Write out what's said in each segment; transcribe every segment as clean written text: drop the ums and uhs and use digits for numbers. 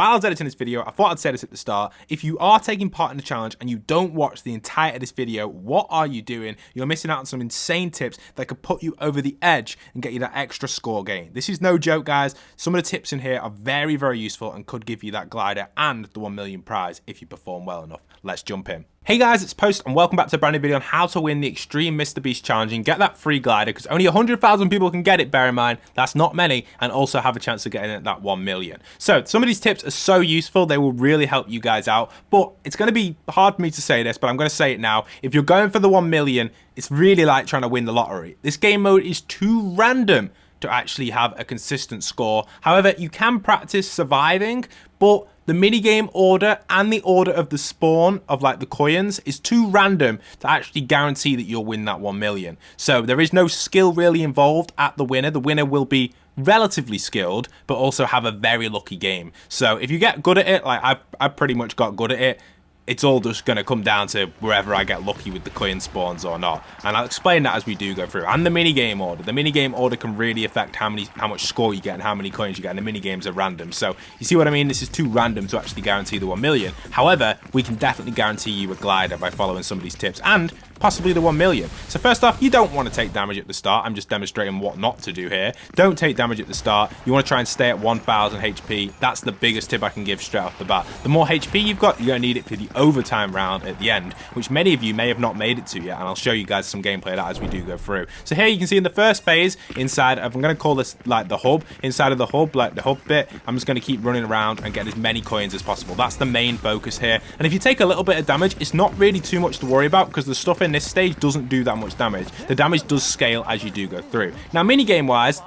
While I was editing this video, I thought I'd say this at the start. If you are taking part in the challenge and you don't watch the entirety of this video, what are you doing? You're missing out on some insane tips that could put you over the edge and get you that extra score gain. This is no joke, guys. Some of the tips in here are very, very useful and could give you that glider and the 1 million prize if you perform well enough. Let's jump in. Hey guys, it's Post and welcome back to a brand new video on how to win the Extreme MrBeast Challenge and get that free glider, because only 100,000 people can get it, bear in mind. That's not many, and also have a chance of getting that 1 million. So some of these tips are so useful, they will really help you guys out, but it's going to be hard for me to say this, but I'm going to say it now. If you're going for the 1 million, it's really like trying to win the lottery. This game mode is too random to actually have a consistent score. However, you can practice surviving, but the minigame order and the order of the spawn of like the coins is too random to actually guarantee that you'll win that 1 million. So there is no skill really involved at the winner. The winner will be relatively skilled, but also have a very lucky game. So if you get good at it, like I've pretty much got good at it, it's all just going to come down to wherever I get lucky with the coin spawns or not. And I'll explain that as we do go through. And the minigame order. The minigame order can really affect how much score you get and how many coins you get. And the minigames are random. So you see what I mean? This is too random to actually guarantee the 1 million. However, we can definitely guarantee you a glider by following some of these tips. And possibly the 1 million. So first off, you don't want to take damage at the start. I'm just demonstrating what not to do here. Don't take damage at the start. You want to try and stay at 1000 HP. That's the biggest tip I can give straight off the bat. The more HP you've got, you're going to need it for the overtime round at the end, which many of you may have not made it to yet, and I'll show you guys some gameplay of that as we do go through. So here you can see in the first phase, inside of, I'm going to call this like the hub, inside of the hub, like the hub bit, I'm just going to keep running around and get as many coins as possible. That's the main focus here. And if you take a little bit of damage, it's not really too much to worry about, because the stuff in this stage doesn't do that much damage. The damage does scale as you do go through. Now, minigame wise,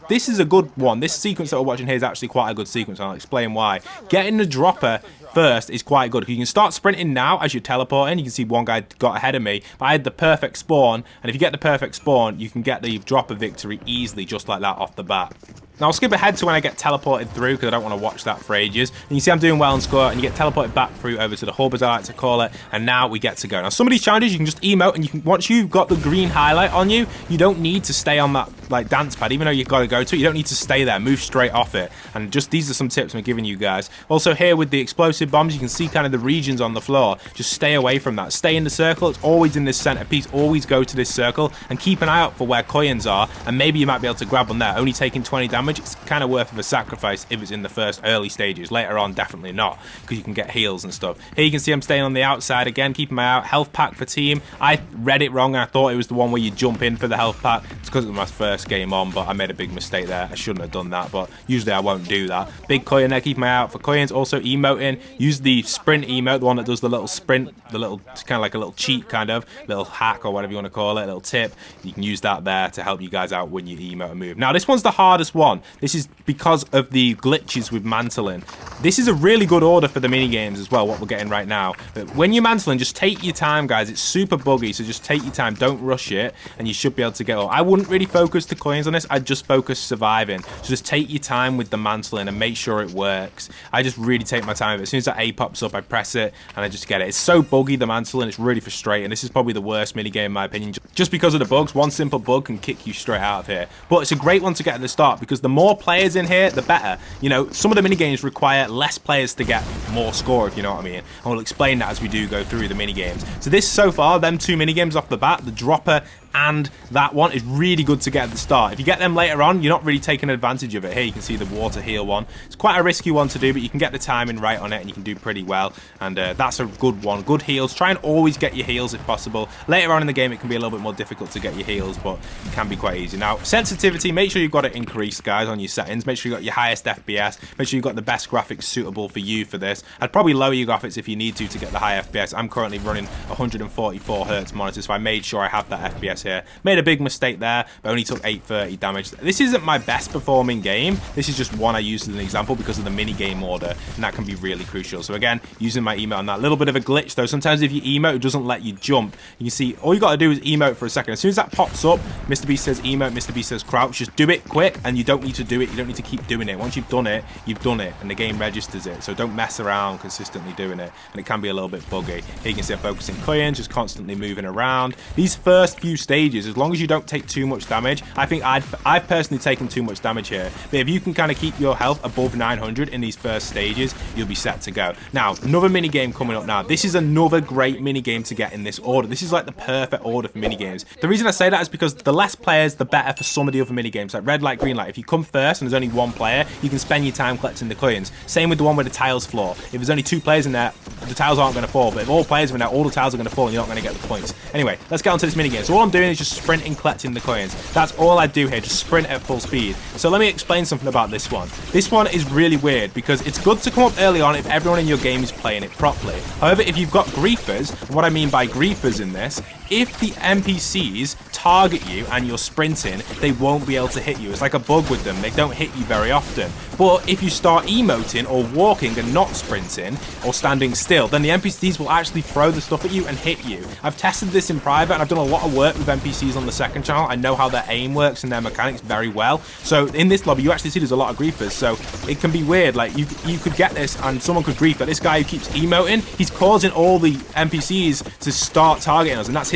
this is a good one. This sequence that we're watching here is actually quite a good sequence, and I'll explain why. Getting the dropper first is quite good. You can start sprinting now as you're teleporting. You can see one guy got ahead of me, but I had the perfect spawn, and if you get the perfect spawn, you can get the dropper victory easily, just like that off the bat. Now, I'll skip ahead to when I get teleported through, because I don't want to watch that for ages. And you see I'm doing well on score, and you get teleported back through over to the hub, as I like to call it, and now we get to go. Now, some of these challenges, you can just emote, and you can, once you've got the green highlight on you, you don't need to stay on that like dance pad. Even though you've got to go to it, you don't need to stay there. Move straight off it. And just these are some tips I'm giving you guys. Also here with the explosive bombs, you can see kind of the regions on the floor. Just stay away from that. Stay in the circle. It's always in this center piece. Always go to this circle and keep an eye out for where coins are, and maybe you might be able to grab them there. Only taking 20 damage, it's kind of worth of a sacrifice if it's in the first early stages. Later on, definitely not, because you can get heals and stuff. Here you can see I'm staying on the outside again, keeping my eye out. Health pack for team. I read it wrong, and I thought it was the one where you jump in for the health pack. It's because it was my first game on, but I made a big mistake there. I shouldn't have done that, but usually I won't do that. Big coin there, keep my eye out for coins. Also emoting. Use the sprint emote, the one that does the little sprint, the little, kind of like a little cheat, kind of little hack or whatever you want to call it, a little tip. You can use that there to help you guys out when you emote and move. Now, this one's the hardest one. This is because of the glitches with mantling. This is a really good order for the mini games as well, what we're getting right now. But when you're mantling, just take your time, guys. It's super buggy, so just take your time. Don't rush it, and you should be able to get all. I wouldn't really focus the coins on this. I'd just focus surviving. So just take your time with the mantling and make sure it works. I just really take my time. As soon as that A pops up, I press it, and I just get it. It's so buggy, the mantling. It's really frustrating. This is probably the worst mini game in my opinion, just because of the bugs. One simple bug can kick you straight out of here. But it's a great one to get at the start, because the more players in here, the better. You know, some of the mini games require less players to get more score, if you know what I mean. And we'll explain that as we do go through the mini games. So this so far, them two mini games off the bat, the dropper and that one, is really good to get at the start. If you get them later on, you're not really taking advantage of it. Here you can see the water heal one. It's quite a risky one to do, but you can get the timing right on it and you can do pretty well. And that's a good one. Good heals. Try and always get your heals if possible. Later on in the game, it can be a little bit more difficult to get your heals, but it can be quite easy. Now, sensitivity, make sure you've got it increased, guys, on your settings. Make sure you've got your highest FPS. Make sure you've got the best graphics suitable for you for this. I'd probably lower your graphics if you need to get the high FPS. I'm currently running 144 Hz monitor, so I made sure I have that FPS here. Made a big mistake there, but only took 830 damage. This isn't my best performing game. This is just one I used as an example because of the mini game order, and that can be really crucial. So again, using my emote on that. Little bit of a glitch though. Sometimes if you emote, it doesn't let you jump. You can see all you got to do is emote for a second. As soon as that pops up, MrBeast says emote, MrBeast says crouch. Just do it quick, and you don't need to do it. You don't need to keep doing it. Once you've done it, and the game registers it. So don't mess around around consistently doing it, and it can be a little bit buggy. Here you can see I'm focusing coins, just constantly moving around. These first few stages, as long as you don't take too much damage, I think I've personally taken too much damage here, but if you can kind of keep your health above 900 in these first stages, you'll be set to go. Now, another mini game coming up now. This is another great mini game to get in this order. This is like the perfect order for mini games. The reason I say that is because the less players, the better for some of the other mini games, like red light, green light. If you come first and there's only one player, you can spend your time collecting the coins. Same with the one where the tiles fall. If there's only 2 players in there, the tiles aren't going to fall. But if all players are in there, all the tiles are going to fall and you're not going to get the points. Anyway, let's get onto this mini game. So all I'm doing is just sprinting, collecting the coins. That's all I do here, just sprint at full speed. So let me explain something about this one. This one is really weird because it's good to come up early on if everyone in your game is playing it properly. However, if you've got griefers, and what I mean by griefers in this, if the NPCs target you and you're sprinting, they won't be able to hit you. It's like a bug with them. They don't hit you very often. But if you start emoting or walking and not sprinting or standing still, then the NPCs will actually throw the stuff at you and hit you. I've tested this in private and I've done a lot of work with NPCs on the second channel. I know how their aim works and their mechanics very well. So in this lobby, you actually see there's a lot of griefers. So it can be weird. Like you could get this and someone could grief, but this guy who keeps emoting, he's causing all the NPCs to start targeting us, and that's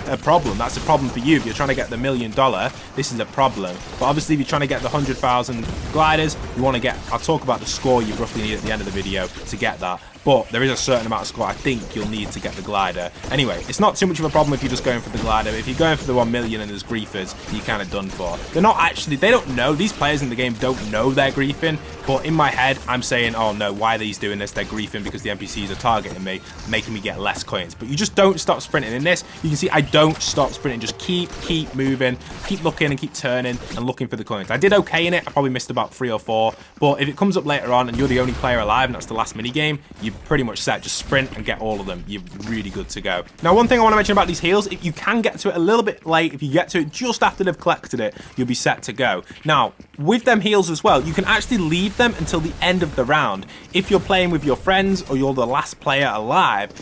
a problem. That's a problem for you. If you're trying to get the $1 million, this is a problem. But obviously, if you're trying to get the 100,000 gliders, you want to get, I'll talk about the score you roughly need at the end of the video to get that. But there is a certain amount of score I think you'll need to get the glider. Anyway, it's not too much of a problem if you're just going for the glider. If you're going for the 1 million and there's griefers, you're kind of done for. They're not actually, they don't know, these players in the game don't know they're griefing. But in my head, I'm saying, oh no, why are these doing this? They're griefing because the NPCs are targeting me, making me get less coins. But you just don't stop sprinting. In this, you can see I don't stop sprinting. Just keep moving, keep looking and keep turning and looking for the coins. I did okay in it. I probably missed about 3 or 4. But if it comes up later on and you're the only player alive and that's the last mini game, you're pretty much set. Just sprint and get all of them. You're really good to go. Now, one thing I want to mention about these heals, if you can get to it a little bit late, if you get to it just after they've collected it, you'll be set to go. Now, with them heals as well, you can actually leave them until the end of the round. If you're playing with your friends or you're the last player alive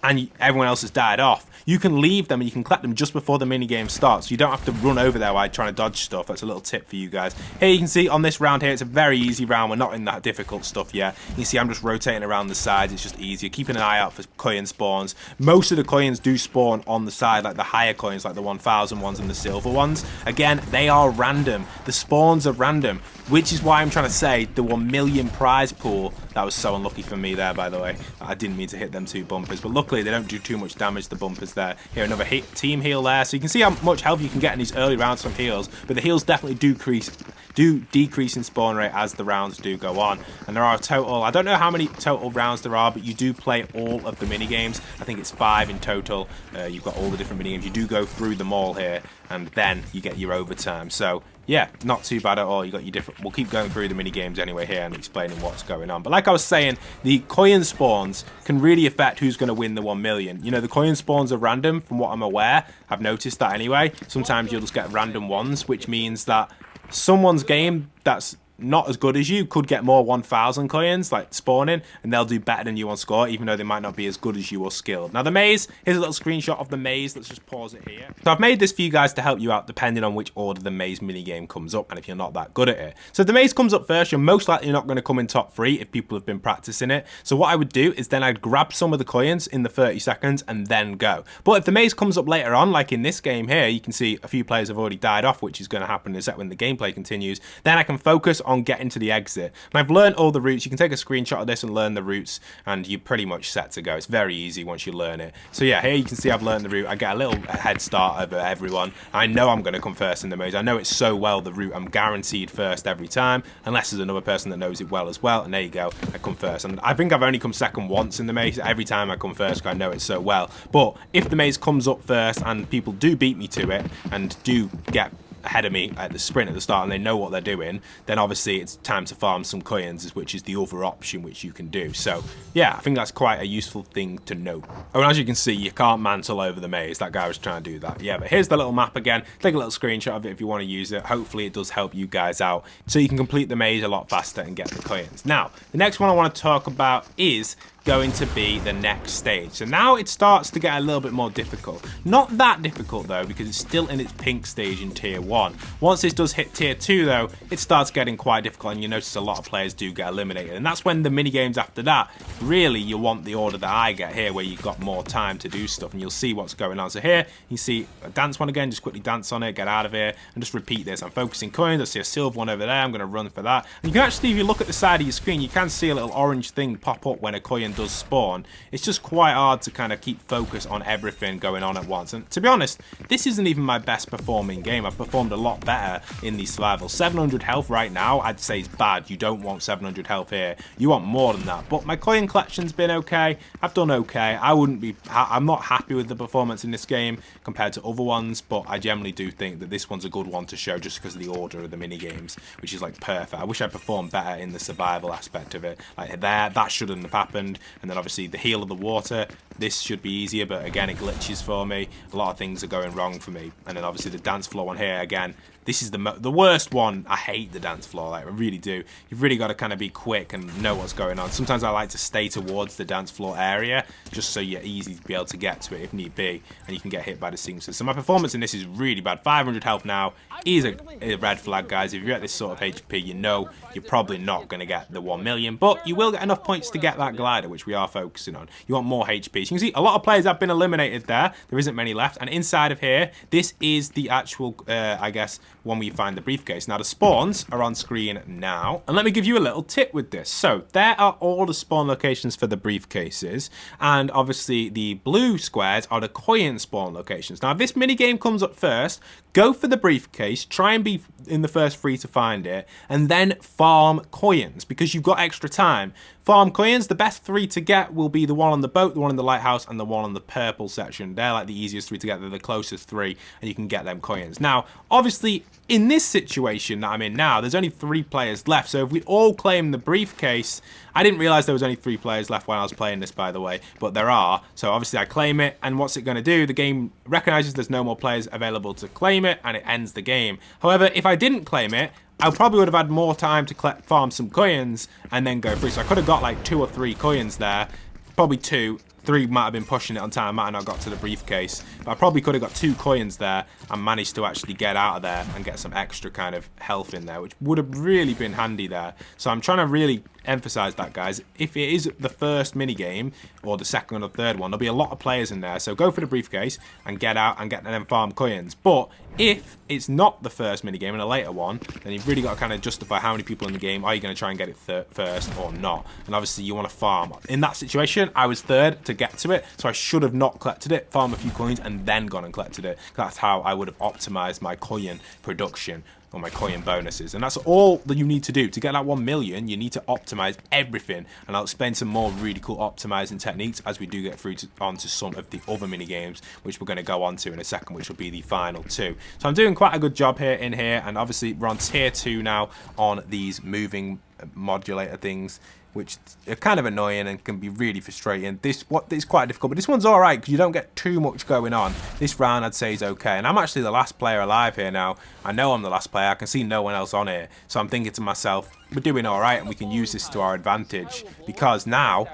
and everyone else has died off, you can leave them and you can collect them just before the mini game starts. You don't have to run over there while trying to dodge stuff. That's a little tip for you guys. Here you can see on this round here, it's a very easy round. We're not in that difficult stuff yet. You can see I'm just rotating around the sides. It's just easier. Keeping an eye out for coin spawns. Most of the coins do spawn on the side, like the higher coins, like the 1,000 ones and the silver ones. Again, they are random. The spawns are random, which is why I'm trying to say the 1 million prize pool. That was so unlucky for me there, by the way. I didn't mean to hit them 2 bumpers, but luckily they don't do too much damage, the bumpers there. Here, another team heal there. So you can see how much health you can get in these early rounds from heals, but the heals definitely do decrease in spawn rate as the rounds do go on. And there are a total, I don't know how many total rounds there are, but you do play all of the mini games. I think it's 5 in total. You've got all the different mini games. You do go through them all here, and then you get your overtime. So yeah, not too bad at all. You got your different, we'll keep going through the mini games anyway here and explaining what's going on. But like I was saying, the coin spawns can really affect who's going to win the 1 million. You know, the coin spawns are random from what I'm aware. I've noticed that anyway. Sometimes you'll just get random ones, which means that someone's game that's not as good as you could get more 1,000 coins like spawning, and they'll do better than you on score, even though they might not be as good as you or skilled. Now the maze, here's a little screenshot of the maze. Let's just pause it here. So I've made this for you guys to help you out depending on which order the maze mini game comes up and if you're not that good at it. So if the maze comes up first, you're most likely not going to come in top 3 if people have been practicing it. So what I would do is then I'd grab some of the coins in the 30 seconds and then go. But if the maze comes up later on, like in this game here, you can see a few players have already died off, which is going to happen in a sec when the gameplay continues. Then I can focus on getting to the exit. And I've learned all the routes. You can take a screenshot of this and learn the routes, and you're pretty much set to go. It's very easy once you learn it. So yeah, here you can see I've learned the route. I get a little head start over everyone. I know I'm going to come first in the maze. I know it's so well the route. I'm guaranteed first every time, unless there's another person that knows it well as well. And there you go, I come first. And I think I've only come second once in the maze. Every time I come first, I know it so well. But if the maze comes up first and people do beat me to it and do get ahead of me at the sprint at the start and they know what they're doing, then obviously it's time to farm some coins, which is the other option which you can do. So yeah, I think that's quite a useful thing to know. Oh, and as you can see, you can't mantle over the maze. That guy was trying to do that. Yeah, but here's the little map again. Take a little screenshot of it if you want to use it. Hopefully it does help you guys out so you can complete the maze a lot faster and get the coins. Now, the next one I want to talk about is going to be the next stage. So now it starts to get a little bit more difficult. Not that difficult though, because it's still in its pink stage in tier 1. Once this does hit tier 2 though, it starts getting quite difficult, and you notice a lot of players do get eliminated. And that's when the mini games after that, really you want the order that I get here, where you've got more time to do stuff, and you'll see what's going on. So here you see a dance one again, just quickly dance on it, get out of here, and just repeat this. I'm focusing coins, I see a silver one over there, I'm going to run for that. And you can actually, if you look at the side of your screen, you can see a little orange thing pop up when a coin does spawn. It's just quite hard to kind of keep focus on everything going on at once. And to be honest, this isn't even my best performing game. I've performed a lot better in these survivals. 700 health right now, I'd say is bad. You don't want 700 health here. You want more than that. But my coin collection's been okay. I've done okay. I'm not happy with the performance in this game compared to other ones, but I generally do think that this one's a good one to show just because of the order of the mini games, which is like perfect. I wish I performed better in the survival aspect of it. Like that shouldn't have happened. And then obviously the heal of the water, this should be easier, but again it glitches for me. A lot of things are going wrong for me. And then obviously the dance floor one here, again, this is the worst one. I hate the dance floor, like I really do. You've really got to kind of be quick and know what's going on. Sometimes I like to stay towards the dance floor area just so you're easy to be able to get to it if need be, and you can get hit by the seamsters. So my performance in this is really bad. 500 health now is a red flag, guys. If you're at this sort of HP, you know you're probably not going to get the 1 million, but you will get enough points to get that glider, which we are focusing on. You want more HP. So you can see a lot of players have been eliminated there. There isn't many left, and inside of here, this is the actual, I guess, when we find the briefcase. Now the spawns are on screen now, and let me give you a little tip with this. So there are all the spawn locations for the briefcases, and obviously the blue squares are the coin spawn locations. Now if this mini game comes up first, go for the briefcase, try and be in the first 3 to find it, and then farm coins because you've got extra time. Farm coins, the best 3 to get will be the one on the boat, the one in the lighthouse, and the one on the purple section. They're like the easiest 3 to get. They're the closest 3, and you can get them coins. Now, obviously, in this situation that I'm in now, there's only 3 players left. So if we all claim the briefcase, I didn't realize there was only 3 players left when I was playing this, by the way, but there are. So obviously I claim it, and what's it going to do? The game recognizes there's no more players available to claim it, and it ends the game. However, if I didn't claim it, I probably would have had more time to farm some coins and then go free. So I could have got like 2 or 3 coins there, probably 2. 3 might have been pushing it on time, might have not got to the briefcase, but I probably could have got 2 coins there and managed to actually get out of there and get some extra kind of health in there, which would have really been handy there. So I'm trying to really emphasize that, guys. If it is the first mini game or the second or third one, there'll be a lot of players in there, so go for the briefcase and get out and get them farm coins. But if it's not the first mini game and a later one, then you've really got to kind of justify how many people in the game are you going to try and get it first or not. And obviously you want to farm. In that situation, I was third to get to it, so I should have not collected it, farm a few coins, and then gone and collected it. That's how I would have optimized my coin production or my coin bonuses. And that's all that you need to do to get that 1 million. You need to optimize everything, and I'll explain some more really cool optimizing techniques as we do get through onto some of the other mini games, which we're going to go on to in a second, which will be the final 2. So I'm doing quite a good job here and obviously we're on tier 2 now on these moving modulator things, which are kind of annoying and can be really frustrating. This is quite difficult, but this one's all right because you don't get too much going on. This round I'd say is okay, and I'm actually the last player alive here now. I know I'm the last player. I can see no one else on here, so I'm thinking to myself, we're doing all right, and we can use this to our advantage because now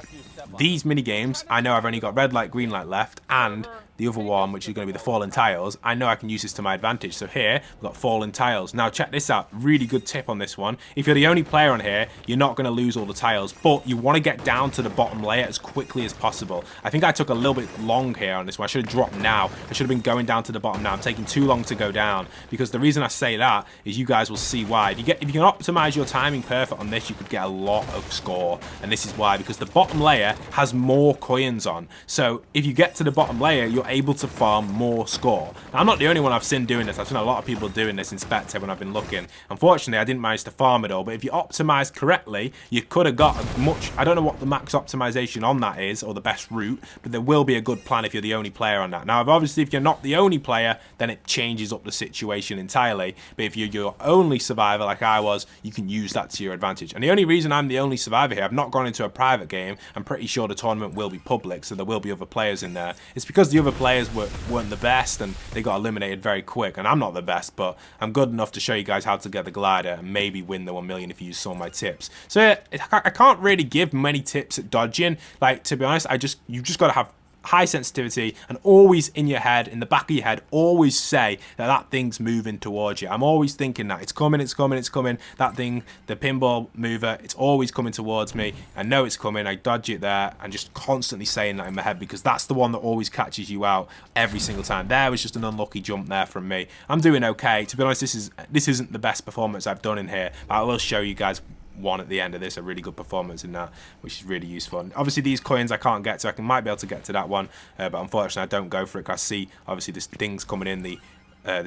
these mini games, I know I've only got red light, green light left, and the other one, which is going to be the fallen tiles, I know I can use this to my advantage. So here, we've got fallen tiles. Now check this out, really good tip on this one. If you're the only player on here, you're not going to lose all the tiles, but you want to get down to the bottom layer as quickly as possible. I think I took a little bit long here on this one. I should have dropped now. I should have been going down to the bottom now. I'm taking too long to go down, because the reason I say that is you guys will see why. If you can optimize your timing perfect on this, you could get a lot of score, and this is why, because the bottom layer has more coins on. So if you get to the bottom layer, you're able to farm more score. Now, I'm not the only one I've seen doing this. I've seen a lot of people doing this in Spectre when I've been looking. Unfortunately, I didn't manage to farm it all, but if you optimized correctly, you could have got much. I don't know what the max optimization on that is, or the best route, but there will be a good plan if you're the only player on that. Now, obviously, if you're not the only player, then it changes up the situation entirely, but if you're your only survivor like I was, you can use that to your advantage. And the only reason I'm the only survivor here, I've not gone into a private game, I'm pretty sure the tournament will be public, so there will be other players in there. It's because the other players weren't the best and they got eliminated very quick, and I'm not the best, but I'm good enough to show you guys how to get the glider and maybe win the 1 million if you use some of my tips. So yeah, I can't really give many tips at dodging. Like, to be honest, you just got to have high sensitivity and always in your head, in the back of your head, always say that thing's moving towards you. I'm always thinking that it's coming, it's coming, it's coming. That thing, the pinball mover, it's always coming towards me. I know it's coming, I dodge it there, and just constantly saying that in my head, because that's the one that always catches you out every single time. There was just an unlucky jump there from me. I'm doing okay. To be honest, this isn't the best performance I've done in here, but I will show you guys one at the end of this, a really good performance in that, which is really useful. And obviously these coins I can't get to. I might be able to get to that one, but unfortunately I don't go for it because I see obviously this thing's coming in the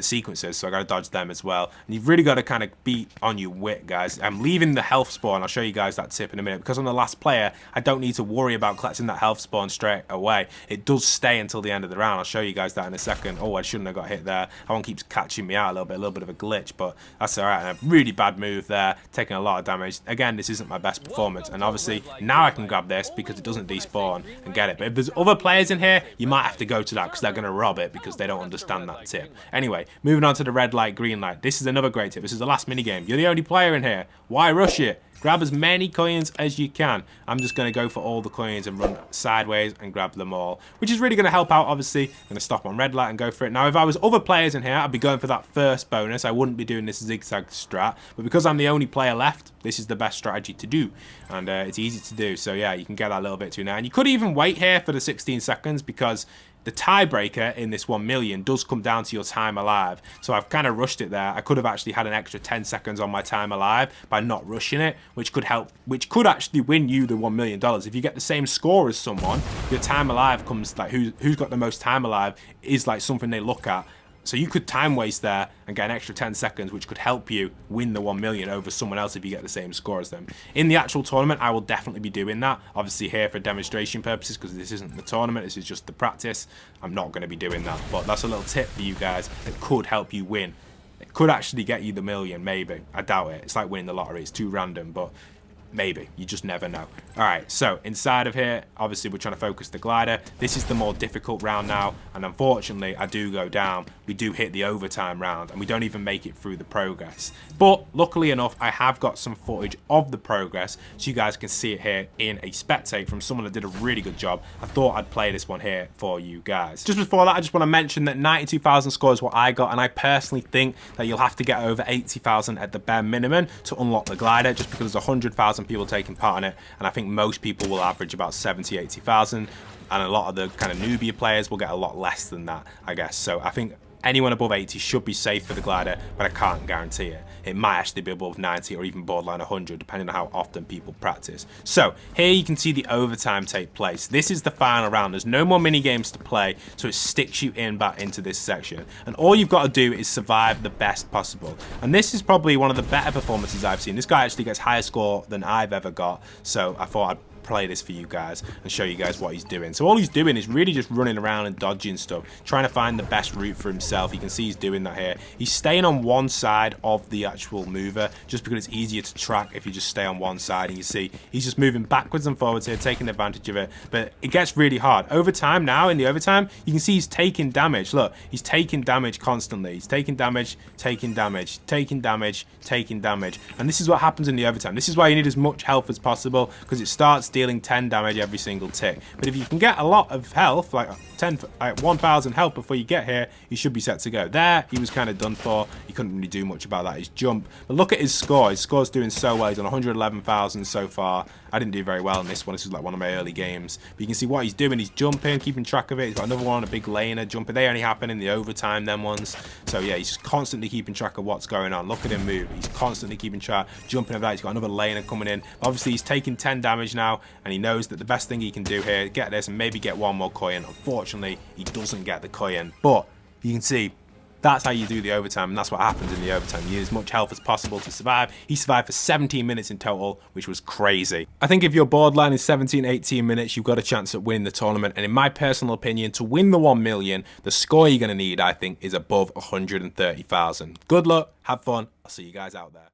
sequences, so I got to dodge them as well. And you've really got to kind of be on your wit, guys. I'm leaving the health spawn. I'll show you guys that tip in a minute. Because I'm the last player, I don't need to worry about collecting that health spawn straight away. It does stay until the end of the round. I'll show you guys that in a second. Oh, I shouldn't have got hit there. That one keeps catching me out a little bit of a glitch, but that's all right. And a really bad move there, taking a lot of damage. Again, this isn't my best performance, and obviously now I can grab this because it doesn't despawn and get it. But if there's other players in here, you might have to go to that because they're going to rob it because they don't understand that tip. Anyway, moving on to the red light, green light. This is another great tip. This is the last mini game. You're the only player in here. Why rush it? Grab as many coins as you can. I'm just going to go for all the coins and run sideways and grab them all, which is really going to help out, obviously. I'm going to stop on red light and go for it. Now, if I was other players in here, I'd be going for that first bonus. I wouldn't be doing this zigzag strat, but because I'm the only player left, this is the best strategy to do, and it's easy to do. So yeah, you can get that a little bit too now. And you could even wait here for the 16 seconds because the tiebreaker in this 1 million does come down to your time alive. So I've kind of rushed it there. I could have actually had an extra 10 seconds on my time alive by not rushing it, which could help, which could actually win you the $1 million. If you get the same score as someone, your time alive comes, like who's got the most time alive is like something they look at. So you could time waste there and get an extra 10 seconds, which could help you win the 1 million over someone else if you get the same score as them. In the actual tournament, I will definitely be doing that. Obviously here for demonstration purposes, because this isn't the tournament, this is just the practice. I'm not going to be doing that, but that's a little tip for you guys that could help you win. It could actually get you the million, maybe. I doubt it. It's like winning the lottery. It's too random, but maybe. You just never know. Alright, so inside of here, obviously we're trying to focus the glider. This is the more difficult round now, and unfortunately I do go down. We do hit the overtime round, and we don't even make it through the progress. But luckily enough, I have got some footage of the progress, so you guys can see it here in a spectate from someone that did a really good job. I thought I'd play this one here for you guys. Just before that, I just want to mention that 92,000 score is what I got, and I personally think that you'll have to get over 80,000 at the bare minimum to unlock the glider, just because there's 100,000 people taking part in it, and I think most people will average about 70,000, 80,000, and a lot of the kind of newbie players will get a lot less than that, I guess. So I think anyone above 80 should be safe for the glider, but I can't guarantee it. It might actually be above 90 or even borderline 100, depending on how often people practice. So here you can see the overtime take place. This is the final round. There's no more mini games to play, so it sticks you in back into this section. And all you've got to do is survive the best possible. And this is probably one of the better performances I've seen. This guy actually gets higher score than I've ever got, so I thought I'd play this for you guys and show you guys what he's doing. So all he's doing is really just running around and dodging stuff, trying to find the best route for himself. You can see he's doing that here. He's staying on one side of the actual mover just because it's easier to track if you just stay on one side. And you see he's just moving backwards and forwards here, taking advantage of it, but it gets really hard. Over time now, in the overtime, you can see he's taking damage. Look, he's taking damage constantly. He's taking damage, taking damage, taking damage, taking damage. And this is what happens in the overtime. This is why you need as much health as possible, because it starts dealing 10 damage every single tick. But if you can get a lot of health, like 1,000 health before you get here, you should be set to go. There, he was kind of done for. He couldn't really do much about that, his jump. But look at his score. His score's doing so well. He's on 111,000 so far. I didn't do very well in this one. This was like one of my early games. But you can see what he's doing. He's jumping, keeping track of it. He's got another one, a big laner jumping. They only happen in the overtime, them ones. So yeah, he's just constantly keeping track of what's going on. Look at him move. He's constantly keeping track, jumping over that. He's got another laner coming in. Obviously, he's taking 10 damage now, and he knows that the best thing he can do here, get this and maybe get one more coin. Unfortunately, he doesn't get the coin. But you can see that's how you do the overtime, and that's what happens in the overtime. You use as much health as possible to survive. He survived for 17 minutes in total, which was crazy. I think if your borderline is 17, 18 minutes, you've got a chance at winning the tournament. And in my personal opinion, to win the 1 million, the score you're going to need, I think, is above 130,000. Good luck, have fun, I'll see you guys out there.